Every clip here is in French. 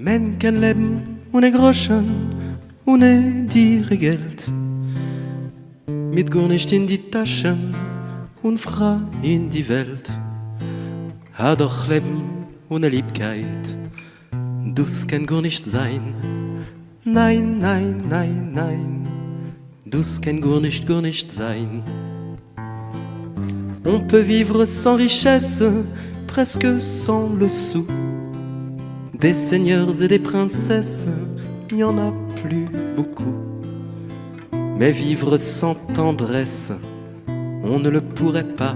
Men kan leben ohne Groschen, ohne dir Geld. Mit gar nicht in die Taschen und frei in die Welt. Ha doch Leben ohne Liebkeit, das kann gar nicht sein. Nein, nein, nein, nein, das kann gar nicht sein. On peut vivre sans richesse, presque sans le sou. Des seigneurs et des princesses, il n'y en a plus beaucoup. Mais vivre sans tendresse, on ne le pourrait pas.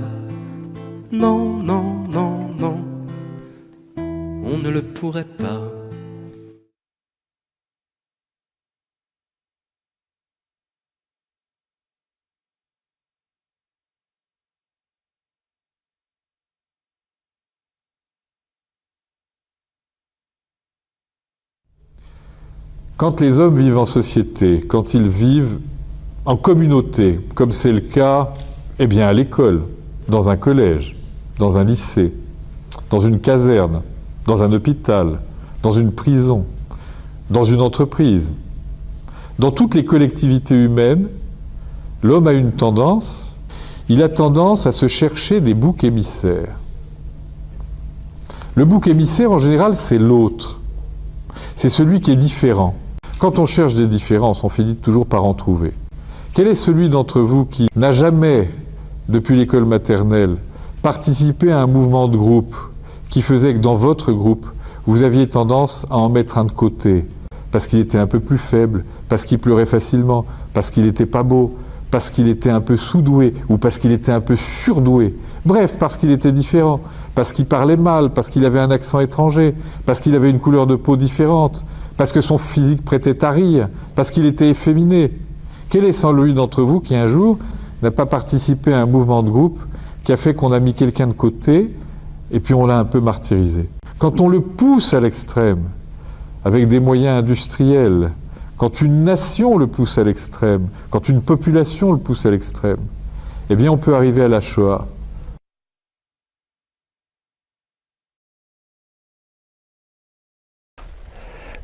Non, non, non, non, on ne le pourrait pas. Quand les hommes vivent en société, quand ils vivent en communauté, comme c'est le cas eh bien, à l'école, dans un collège, dans un lycée, dans une caserne, dans un hôpital, dans une prison, dans une entreprise, dans toutes les collectivités humaines, l'homme a une tendance, il a tendance à se chercher des boucs émissaires. Le bouc émissaire, en général, c'est l'autre. C'est celui qui est différent. Quand on cherche des différences, on finit toujours par en trouver. Quel est celui d'entre vous qui n'a jamais, depuis l'école maternelle, participé à un mouvement de groupe qui faisait que dans votre groupe, vous aviez tendance à en mettre un de côté, parce qu'il était un peu plus faible, parce qu'il pleurait facilement, parce qu'il n'était pas beau, parce qu'il était un peu sous-doué, ou parce qu'il était un peu surdoué. Bref, parce qu'il était différent, parce qu'il parlait mal, parce qu'il avait un accent étranger, parce qu'il avait une couleur de peau différente, parce que son physique prêtait à rire, parce qu'il était efféminé. Quel est celui d'entre vous qui un jour n'a pas participé à un mouvement de groupe qui a fait qu'on a mis quelqu'un de côté et puis on l'a un peu martyrisé? Quand on le pousse à l'extrême, avec des moyens industriels, quand une nation le pousse à l'extrême, quand une population le pousse à l'extrême, eh bien on peut arriver à la Shoah.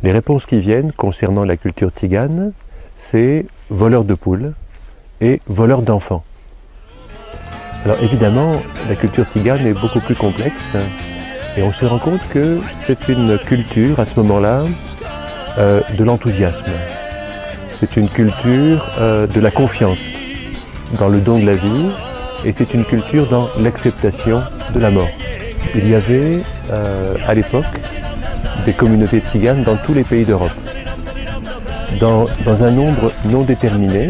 Les réponses qui viennent concernant la culture tzigane, c'est voleur de poules et voleur d'enfants. Alors évidemment, la culture tzigane est beaucoup plus complexe et on se rend compte que c'est une culture à ce moment-là de l'enthousiasme. C'est une culture de la confiance dans le don de la vie et c'est une culture dans l'acceptation de la mort. Il y avait à l'époque des communautés tziganes dans tous les pays d'Europe, dans un nombre non déterminé,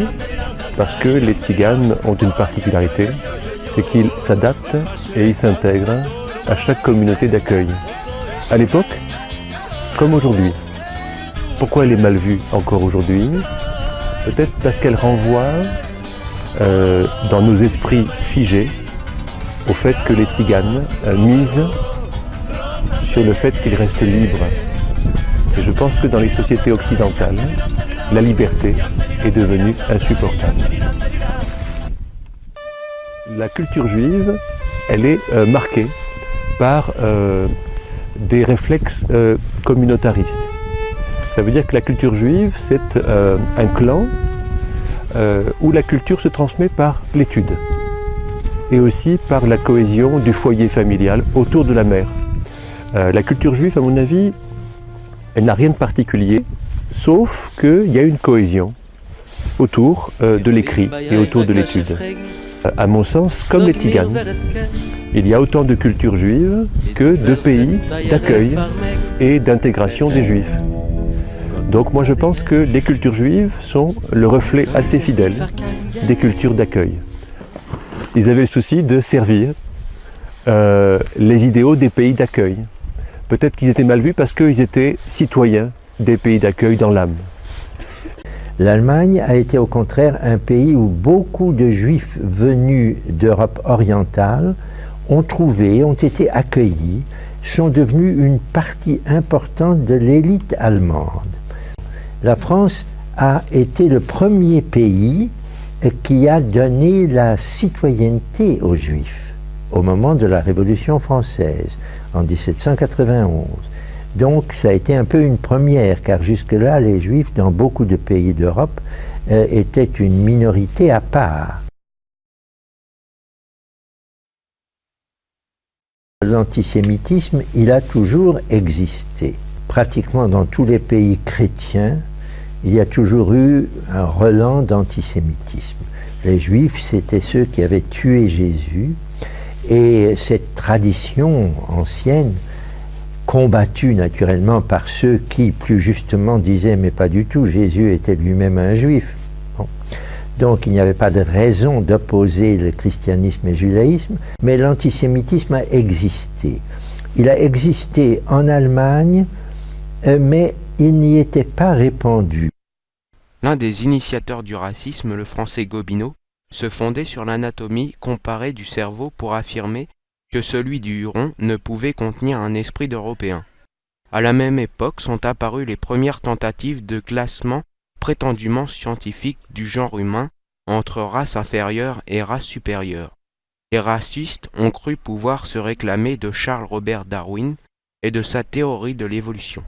parce que les tziganes ont une particularité, c'est qu'ils s'adaptent et ils s'intègrent à chaque communauté d'accueil. À l'époque, comme aujourd'hui. Pourquoi elle est mal vue encore aujourd'hui? Peut-être parce qu'elle renvoie dans nos esprits figés au fait que les tziganes misent sur le fait qu'ils restent libres. Et je pense que dans les sociétés occidentales, la liberté est devenue insupportable. La culture juive, elle est marquée par des réflexes communautaristes. Ça veut dire que la culture juive, c'est un clan où la culture se transmet par l'étude et aussi par la cohésion du foyer familial autour de la mère. La culture juive, à mon avis, elle n'a rien de particulier, sauf qu'il y a une cohésion autour de l'écrit et autour de l'étude. À mon sens, comme les tziganes, il y a autant de cultures juives que de pays d'accueil et d'intégration des juifs. Donc moi je pense que les cultures juives sont le reflet assez fidèle des cultures d'accueil. Ils avaient le souci de servir les idéaux des pays d'accueil. Peut-être qu'ils étaient mal vus parce qu'ils étaient citoyens des pays d'accueil dans l'âme. L'Allemagne a été au contraire un pays où beaucoup de Juifs venus d'Europe orientale ont été accueillis, sont devenus une partie importante de l'élite allemande. La France a été le premier pays qui a donné la citoyenneté aux Juifs au moment de la Révolution française, en 1791. Donc ça a été un peu une première, car jusque-là, les Juifs, dans beaucoup de pays d'Europe, étaient une minorité à part. L'antisémitisme, il a toujours existé. Pratiquement dans tous les pays chrétiens, il y a toujours eu un relent d'antisémitisme. Les Juifs, c'était ceux qui avaient tué Jésus, et cette tradition ancienne, combattue naturellement par ceux qui, plus justement, disaient « mais pas du tout, Jésus était lui-même un Juif ». Bon. Donc il n'y avait pas de raison d'opposer le christianisme et le judaïsme, mais l'antisémitisme a existé. Il a existé en Allemagne, mais il n'y était pas répandu. L'un des initiateurs du racisme, le français Gobineau, se fondait sur l'anatomie comparée du cerveau pour affirmer que celui du Huron ne pouvait contenir un esprit d'Européen. À la même époque sont apparues les premières tentatives de classement prétendument scientifique du genre humain entre race inférieure et race supérieure. Les racistes ont cru pouvoir se réclamer de Charles Robert Darwin et de sa théorie de l'évolution.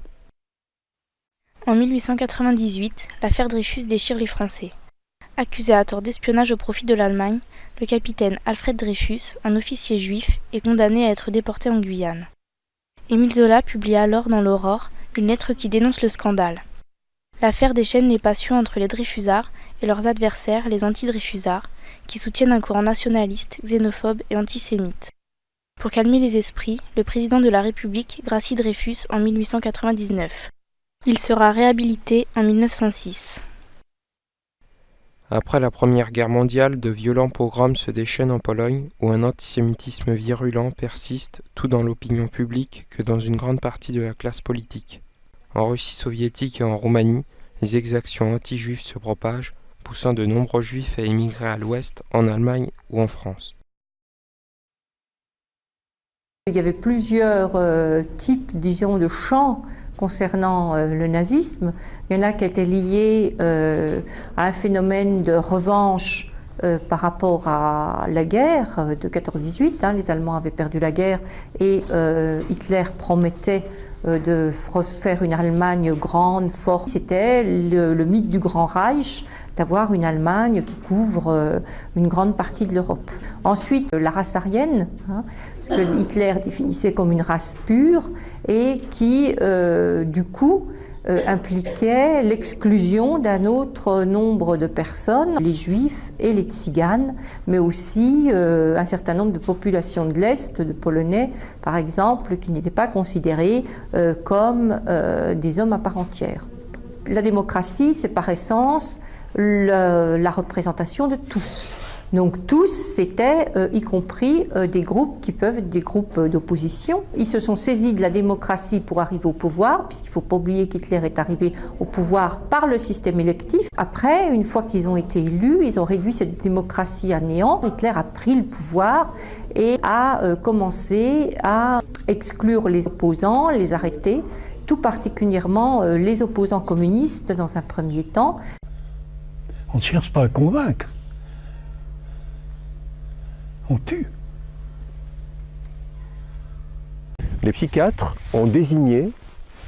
En 1898, l'affaire Dreyfus déchire les Français. Accusé à tort d'espionnage au profit de l'Allemagne, le capitaine Alfred Dreyfus, un officier juif, est condamné à être déporté en Guyane. Émile Zola publie alors dans l'Aurore une lettre qui dénonce le scandale. L'affaire déchaîne les passions entre les Dreyfusards et leurs adversaires, les anti-Dreyfusards, qui soutiennent un courant nationaliste, xénophobe et antisémite. Pour calmer les esprits, le président de la République gracie Dreyfus en 1899. Il sera réhabilité en 1906. Après la Première Guerre mondiale, de violents pogroms se déchaînent en Pologne, où un antisémitisme virulent persiste tout dans l'opinion publique que dans une grande partie de la classe politique. En Russie soviétique et en Roumanie, les exactions anti-juives se propagent, poussant de nombreux juifs à émigrer à l'ouest, en Allemagne ou en France. Il y avait plusieurs types, disons, de chants concernant le nazisme. Il y en a qui étaient liés à un phénomène de revanche par rapport à la guerre de 14-18. Les Allemands avaient perdu la guerre et Hitler promettait de refaire une Allemagne grande, forte. C'était le mythe du Grand Reich, d'avoir une Allemagne qui couvre une grande partie de l'Europe. Ensuite, la race aryenne, ce que Hitler définissait comme une race pure et qui, du coup, impliquait l'exclusion d'un autre nombre de personnes, les Juifs et les Tziganes, mais aussi un certain nombre de populations de l'Est, de Polonais par exemple, qui n'étaient pas considérés comme des hommes à part entière. La démocratie, c'est par essence la représentation de tous. Donc tous, c'était y compris des groupes qui peuvent être des groupes d'opposition. Ils se sont saisis de la démocratie pour arriver au pouvoir, puisqu'il ne faut pas oublier qu'Hitler est arrivé au pouvoir par le système électif. Après, une fois qu'ils ont été élus, ils ont réduit cette démocratie à néant. Hitler a pris le pouvoir et a commencé à exclure les opposants, les arrêter, tout particulièrement les opposants communistes dans un premier temps. On ne cherche pas à convaincre. On tue. Les psychiatres ont désigné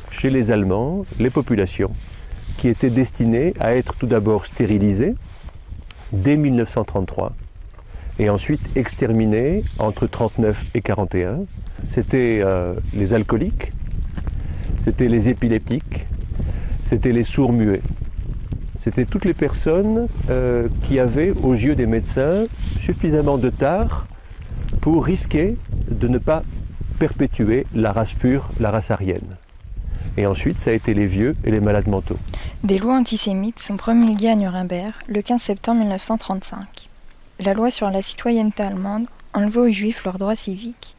chez les Allemands les populations qui étaient destinées à être tout d'abord stérilisées dès 1933 et ensuite exterminées entre 1939 et 1941. C'était les alcooliques, c'était les épileptiques, c'était les sourds-muets. C'était toutes les personnes qui avaient, aux yeux des médecins, suffisamment de tard pour risquer de ne pas perpétuer la race pure, la race aryenne. Et ensuite, ça a été les vieux et les malades mentaux. Des lois antisémites sont promulguées à Nuremberg le 15 septembre 1935. La loi sur la citoyenneté allemande enlevait aux juifs leurs droits civiques.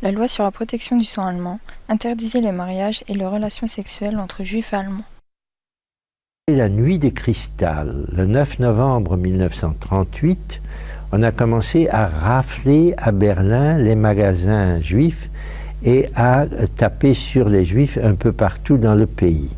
La loi sur la protection du sang allemand interdisait les mariages et les relations sexuelles entre juifs et allemands. La nuit des cristal, le 9 novembre 1938, on a commencé à rafler à Berlin les magasins juifs et à taper sur les juifs un peu partout dans le pays.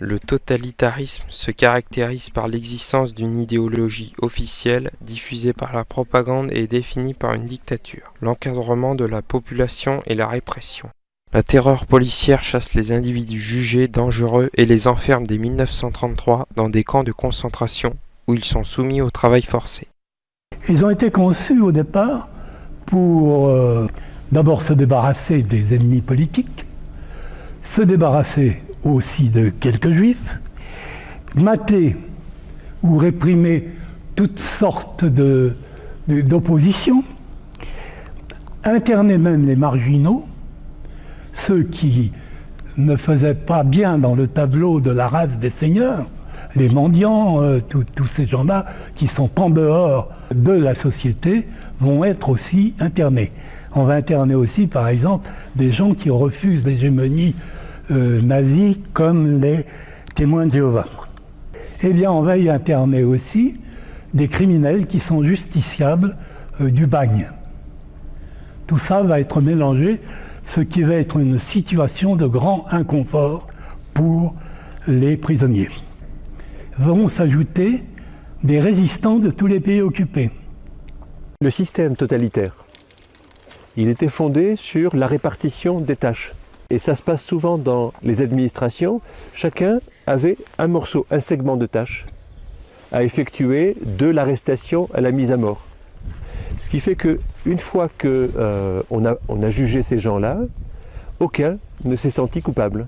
Le totalitarisme se caractérise par l'existence d'une idéologie officielle diffusée par la propagande et définie par une dictature, l'encadrement de la population et la répression. La terreur policière chasse les individus jugés dangereux et les enferme dès 1933 dans des camps de concentration où ils sont soumis au travail forcé. Ils ont été conçus au départ pour d'abord se débarrasser des ennemis politiques, se débarrasser aussi de quelques juifs, mater ou réprimer toutes sortes d'oppositions, interner même les marginaux, ceux qui ne faisaient pas bien dans le tableau de la race des seigneurs, les mendiants, tous ces gens-là qui sont en dehors de la société vont être aussi internés. On va interner aussi, par exemple, des gens qui refusent l'hégémonie nazie, comme les témoins de Jéhovah. Eh bien, on va y interner aussi des criminels qui sont justiciables du bagne. Tout ça va être mélangé, ce qui va être une situation de grand inconfort pour les prisonniers. Vont s'ajouter des résistants de tous les pays occupés. Le système totalitaire, il était fondé sur la répartition des tâches. Et ça se passe souvent dans les administrations. Chacun avait un morceau, un segment de tâche à effectuer de l'arrestation à la mise à mort. Ce qui fait qu'une fois qu'on a jugé ces gens-là, aucun ne s'est senti coupable.